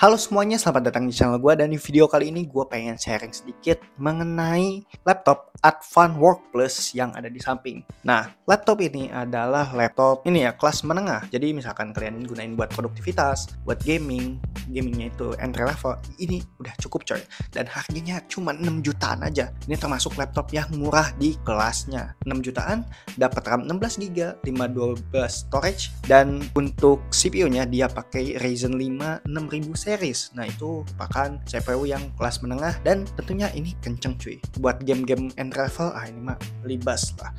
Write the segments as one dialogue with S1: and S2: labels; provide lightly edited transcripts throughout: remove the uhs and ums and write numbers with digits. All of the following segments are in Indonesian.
S1: Halo semuanya, selamat datang di channel gue. Dan di video kali ini gue pengen sharing sedikit mengenai laptop Advan Work Plus yang ada di samping. Nah, laptop ini adalah laptop ini ya kelas menengah. Jadi misalkan kalian gunain buat produktivitas, buat gamingnya itu entry level, ini udah cukup coy. Dan harganya cuma 6 jutaan aja. Ini termasuk laptop yang murah di kelasnya. 6 jutaan, dapat RAM 16GB, 512 storage, dan untuk CPU-nya dia pakai Ryzen 5 6000 series. Nah, itu merupakan CPU yang kelas menengah dan tentunya ini kenceng cuy. Buat game-game entry level, ini mah libas lah.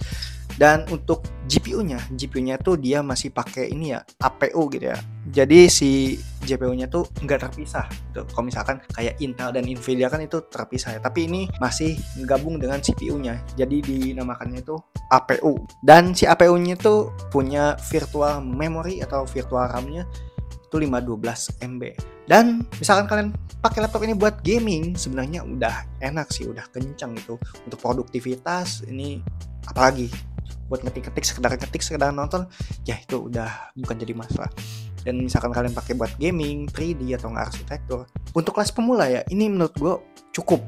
S1: Dan untuk GPU-nya tuh dia masih pakai ini ya, APU gitu ya. Jadi si GPU-nya tuh nggak terpisah gitu. Kalau misalkan kayak Intel dan Nvidia kan itu terpisah ya. Tapi ini masih gabung dengan CPU-nya. Jadi dinamakannya itu APU. Dan si APU-nya tuh punya virtual memory atau virtual RAM-nya itu 512 MB. Dan misalkan kalian pakai laptop ini buat gaming, sebenarnya udah enak sih, udah kencang gitu. Untuk produktivitas ini apalagi buat ngetik-ngetik, sekedar nonton, ya itu udah bukan jadi masalah. Dan misalkan kalian pakai buat gaming, 3D atau nggak arsitektur, untuk kelas pemula ya, ini menurut gue cukup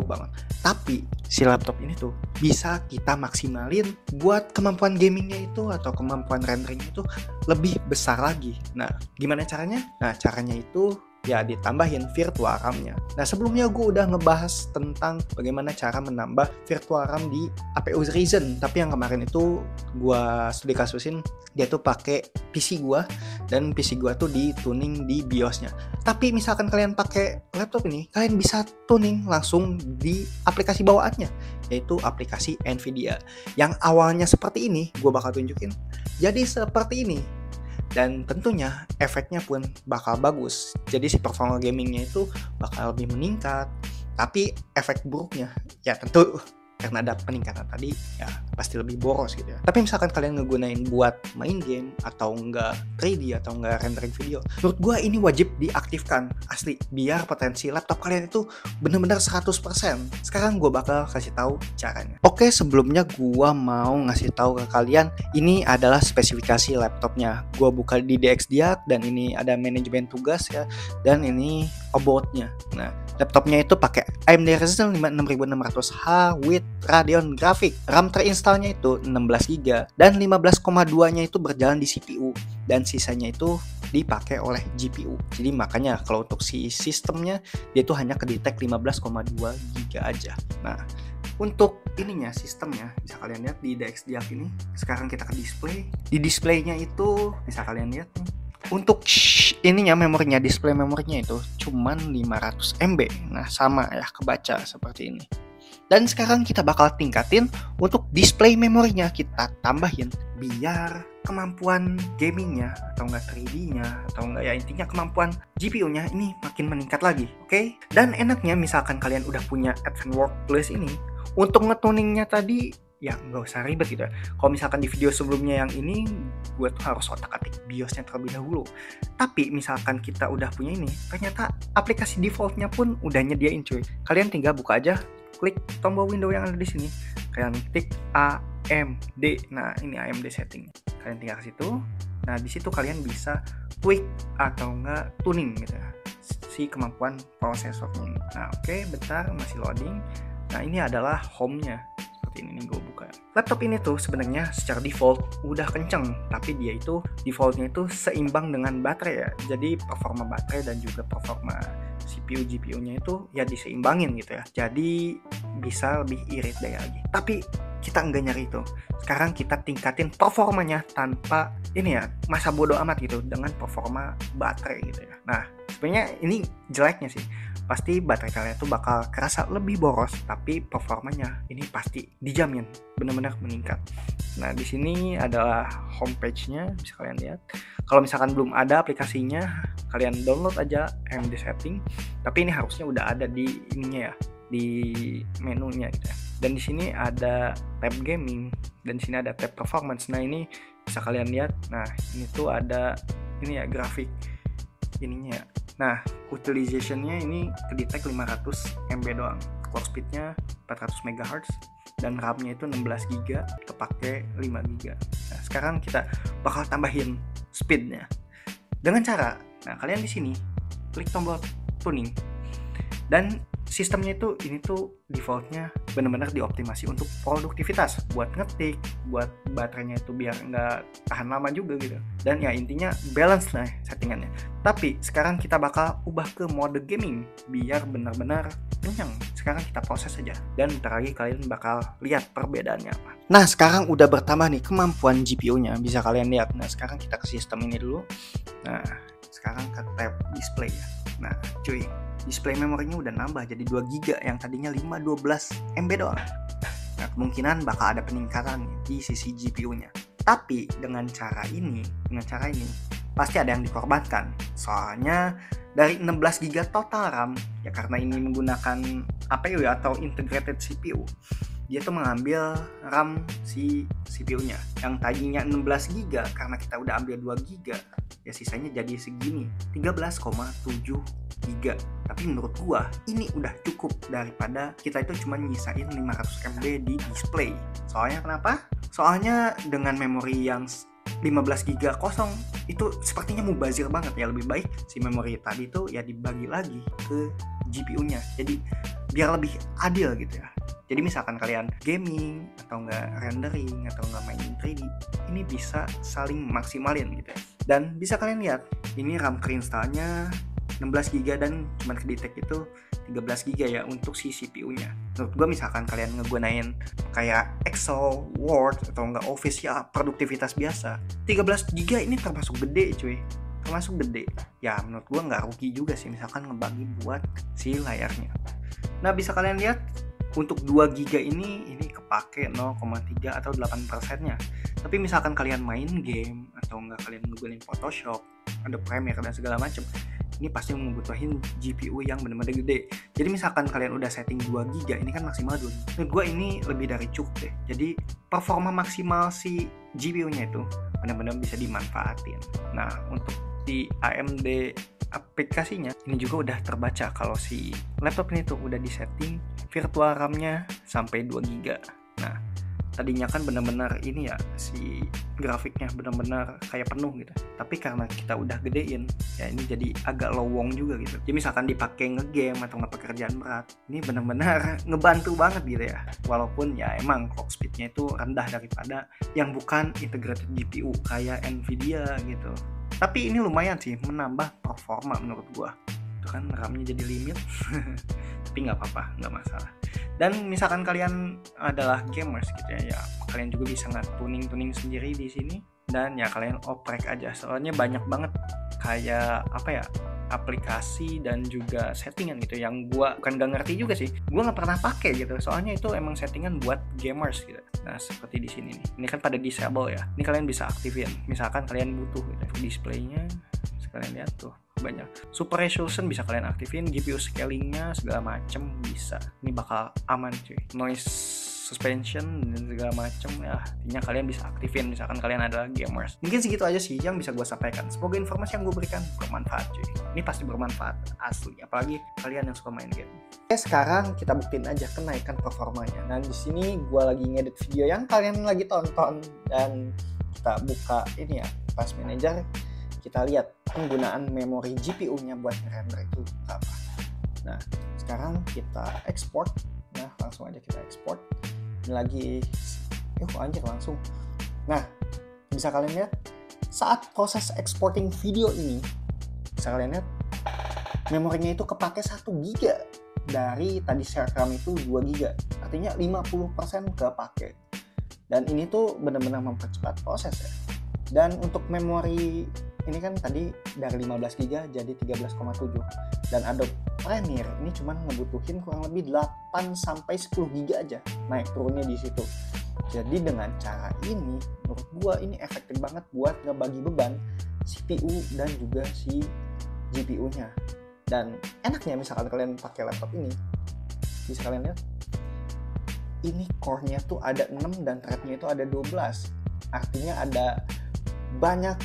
S1: banget. Tapi si laptop ini tuh bisa kita maksimalin buat kemampuan gamingnya itu atau kemampuan renderingnya itu lebih besar lagi. Nah, gimana caranya? Nah, caranya itu ya ditambahin virtual RAM-nya. Nah, sebelumnya gue udah ngebahas tentang bagaimana cara menambah virtual RAM di APU Ryzen, tapi yang kemarin itu gue studi kasusin dia tuh pakai PC gue, dan PC gue tuh di tuning di BIOS-nya. Tapi misalkan kalian pakai laptop ini, kalian bisa tuning langsung di aplikasi bawaannya, yaitu aplikasi Nvidia. Yang awalnya seperti ini, gue bakal tunjukin jadi seperti ini. Dan tentunya efeknya pun bakal bagus. Jadi si performa gamingnya itu bakal lebih meningkat. Tapi efek buruknya ya tentu karena ada peningkatan tadi ya pasti lebih boros gitu ya. Tapi misalkan kalian ngegunain buat main game atau enggak 3D atau enggak rendering video, menurut gue ini wajib diaktifkan asli biar potensi laptop kalian itu bener-bener 100%. Sekarang gue bakal kasih tahu caranya. Oke, sebelumnya gue mau ngasih tahu ke kalian ini adalah spesifikasi laptopnya. Gue buka di DXDiag dan ini ada manajemen tugas ya, dan ini about-nya. Nah, laptopnya itu pakai AMD Ryzen 5 6600H with Radeon Graphic. RAM terinstallnya itu 16GB dan 15,2-nya itu berjalan di CPU dan sisanya itu dipakai oleh GPU. Jadi makanya kalau untuk si sistemnya dia itu hanya kedetek 15,2GB aja. Nah, untuk ininya sistemnya bisa kalian lihat di DXDiag ini. Sekarang kita ke display. Di displaynya itu bisa kalian lihat nih. Untuk ininya memorinya, display memorinya itu cuman 500 MB. Nah, sama ya kebaca seperti ini. Dan sekarang kita bakal tingkatin untuk display memorinya, kita tambahin biar kemampuan gamingnya atau enggak 3D-nya atau enggak ya intinya kemampuan GPU-nya ini makin meningkat lagi, oke? Dan enaknya misalkan kalian udah punya Advan Work Plus ini, untuk ngetuningnya tadi ya nggak usah ribet gitu ya. Kalau misalkan di video sebelumnya yang ini gue tuh harus otak-atik BIOS-nya terlebih dahulu. Tapi misalkan kita udah punya ini, ternyata aplikasi default-nya pun udah nyediain cuy. Kalian tinggal buka aja, klik tombol window yang ada di sini, kalian klik AMD. Nah, ini AMD setting. Kalian tinggal ke situ. Nah, di situ kalian bisa tweak atau enggak tuning gitu ya si kemampuan prosesornya. Nah, oke, bentar masih loading. Nah, ini adalah home-nya. Ini gue buka. Laptop ini tuh sebenarnya secara default udah kenceng, tapi dia itu defaultnya itu seimbang dengan baterai ya. Jadi performa baterai dan juga performa CPU GPU-nya itu ya diseimbangin gitu ya. Jadi bisa lebih irit daya lagi. Tapi kita enggak nyari itu. Sekarang kita tingkatin performanya tanpa ini ya, masa bodoh amat gitu dengan performa baterai gitu ya. Nah, sebenarnya ini jeleknya sih. Pasti baterai kalian tuh bakal kerasa lebih boros, tapi performanya ini pasti dijamin benar-benar meningkat. Nah, di sini adalah homepage-nya, bisa kalian lihat. Kalau misalkan belum ada aplikasinya, kalian download aja AMD setting. Tapi ini harusnya udah ada di ininya ya, di menunya gitu ya. Dan di sini ada tab gaming dan di sini ada tab performance. Nah, ini bisa kalian lihat. Nah, ini tuh ada ini ya grafik ininya ya. Nah, utilization-nya ini kedetek 500 MB doang. Clock speed-nya 400 MHz dan RAM-nya itu 16GB, kepake 5GB. Nah, sekarang kita bakal tambahin speed-nya. Dengan cara, nah kalian di sini klik tombol tuning. Dan sistemnya itu ini tuh defaultnya benar-benar dioptimasi untuk produktivitas, buat ngetik, buat baterainya itu biar nggak tahan lama juga gitu. Dan ya intinya balance lah settingannya. Tapi sekarang kita bakal ubah ke mode gaming biar benar-benar kenyang. Sekarang kita proses aja dan bentar lagi kalian bakal lihat perbedaannya apa. Nah sekarang udah bertambah nih kemampuan GPU-nya, bisa kalian lihat. Nah sekarang kita ke sistem ini dulu. Nah sekarang ke tab display ya. Nah cuy, display memorinya udah nambah jadi 2 GB yang tadinya 512 MB doang. Nah, kemungkinan bakal ada peningkatan di sisi GPU-nya. Tapi dengan cara ini pasti ada yang dikorbankan. Soalnya dari 16 GB total RAM, ya karena ini menggunakan APU ya, atau integrated CPU. Dia tuh mengambil RAM si CPU-nya yang tadinya 16 GB, karena kita udah ambil 2 GB, ya sisanya jadi segini, 13,7 GB. Tapi menurut gua ini udah cukup daripada kita itu cuma nyisain 500 MB di display. Soalnya kenapa? Soalnya dengan memori yang 15 GB kosong itu sepertinya mubazir banget ya. Lebih baik si memori tadi itu ya dibagi lagi ke GPU-nya. Jadi biar lebih adil gitu ya. Jadi misalkan kalian gaming atau enggak rendering atau enggak main 3D, ini bisa saling maksimalin gitu ya. Dan bisa kalian lihat, ini RAM terinstallnya 16 GB dan cuma kedetek itu 13 GB ya untuk si CPU-nya. Menurut gue misalkan kalian ngegunain kayak Excel, Word atau enggak Office ya produktivitas biasa, 13 GB ini termasuk gede cuy. Termasuk gede. Ya menurut gue nggak rugi juga sih misalkan ngebagi buat si layarnya. Nah bisa kalian lihat untuk 2 GB ini kepake 0,3 atau 8%-nya. Tapi misalkan kalian main game atau enggak kalian ngegunain Photoshop, ada Premiere dan segala macam, ini pasti membutuhin GPU yang benar-benar gede. Jadi misalkan kalian udah setting 2 GB, ini kan maksimal 2 GB. Menurut gue ini lebih dari cukup deh. Jadi performa maksimal si GPU-nya itu benar-benar bisa dimanfaatin. Nah, untuk di AMD aplikasinya ini juga udah terbaca kalau si laptop ini tuh udah disetting virtual RAM-nya sampai 2 GB. Nah, tadinya kan benar-benar ini ya si grafiknya benar-benar kayak penuh gitu. Tapi karena kita udah gedein, ya ini jadi agak lowong juga gitu. Jadi misalkan dipakai ngegame atau nggak pekerjaan berat, ini benar-benar ngebantu banget gitu ya. Walaupun ya emang clock speed-nya itu rendah daripada yang bukan integrated GPU kayak Nvidia gitu. Tapi ini lumayan sih menambah performa menurut gua. Itu kan RAM-nya jadi limit. Tapi nggak apa-apa, nggak masalah. Dan misalkan kalian adalah gamers gitu ya, kalian juga bisa nge-tuning sendiri di sini. Dan ya kalian oprek aja. Soalnya banyak banget kayak apa ya, aplikasi dan juga settingan gitu yang gua bukan gak ngerti juga sih. Gua nggak pernah pakai gitu. Soalnya itu emang settingan buat gamers gitu. Nah seperti di sini nih. Ini kan pada disable ya. Ini kalian bisa aktifin. Misalkan kalian butuh gitu. Displaynya, kalian lihat tuh banyak. Super resolution bisa kalian aktifin. GPU scalingnya segala macem bisa. Ini bakal aman cuy. Noise suspension dan segala macam ya, intinya kalian bisa aktifin misalkan kalian adalah gamers. Mungkin segitu aja sih yang bisa gue sampaikan. Semoga informasi yang gue berikan bermanfaat cuy. Ini pasti bermanfaat asli, apalagi kalian yang suka main game. Oke, sekarang kita buktiin aja kenaikan performanya. Nah di sini gue lagi ngedit video yang kalian lagi tonton dan kita buka ini ya, Task Manager. Kita lihat penggunaan memori GPU-nya buat ngerender itu berapa. Nah sekarang kita export. Nah langsung aja kita export. Ini lagi anjir langsung. Nah bisa kalian lihat saat proses exporting video ini, bisa kalian lihat memorinya itu kepake 1 GB dari tadi share RAM itu 2 GB, artinya 50% kepake. Dan ini tuh benar-benar mempercepat proses ya. Dan untuk memori ini kan tadi dari 15 GB jadi 13,7, dan Adobe Premiere ini cuma ngebutuhin kurang lebih 8 sampai 10 GB aja naik turunnya di situ. Jadi dengan cara ini menurut gua ini efektif banget buat ngebagi beban CPU dan juga si GPU-nya. Dan enaknya misalkan kalian pakai laptop ini, bisa kalian lihat ini core-nya tuh ada 6 dan thread-nya itu ada 12. Artinya ada banyak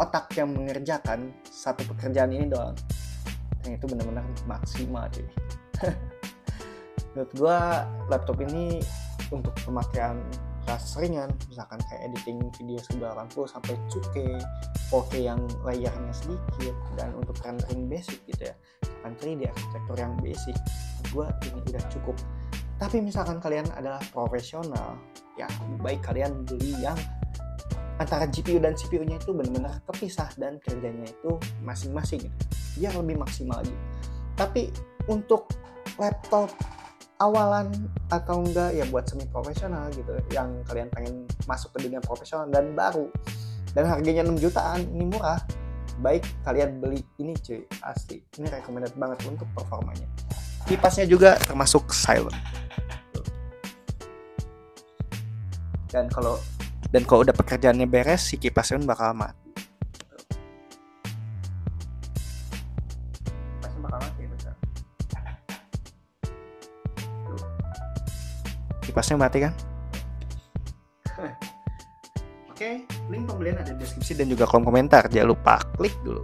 S1: otak yang mengerjakan satu pekerjaan ini doang. Dan itu benar-benar maksimal cuy. Menurut gue laptop ini untuk pemakaian kelas ringan, misalkan kayak editing video 1080 sampai 2K, 4K yang layarnya sedikit, dan untuk rendering basic gitu ya, misalkan 3D arsitektur yang basic, gue ini udah cukup. Tapi misalkan kalian adalah profesional, ya lebih baik kalian beli yang antara GPU dan CPU-nya itu benar-benar kepisah dan kerjanya itu masing-masing gitu, biar lebih maksimal gitu. Tapi untuk laptop awalan atau enggak ya buat semi profesional gitu, yang kalian pengen masuk ke dunia profesional dan baru, dan harganya 6 jutaan, ini murah, baik kalian beli ini cuy, asli ini recommended banget untuk performanya. Kipasnya juga termasuk silent, dan kalau udah pekerjaannya beres, si kipasnya pun bakal mati. Kipasnya bakal mati bener. Kipasnya mati kan? Oke, link pembelian ada di deskripsi dan juga kolom komentar. Jangan lupa klik dulu.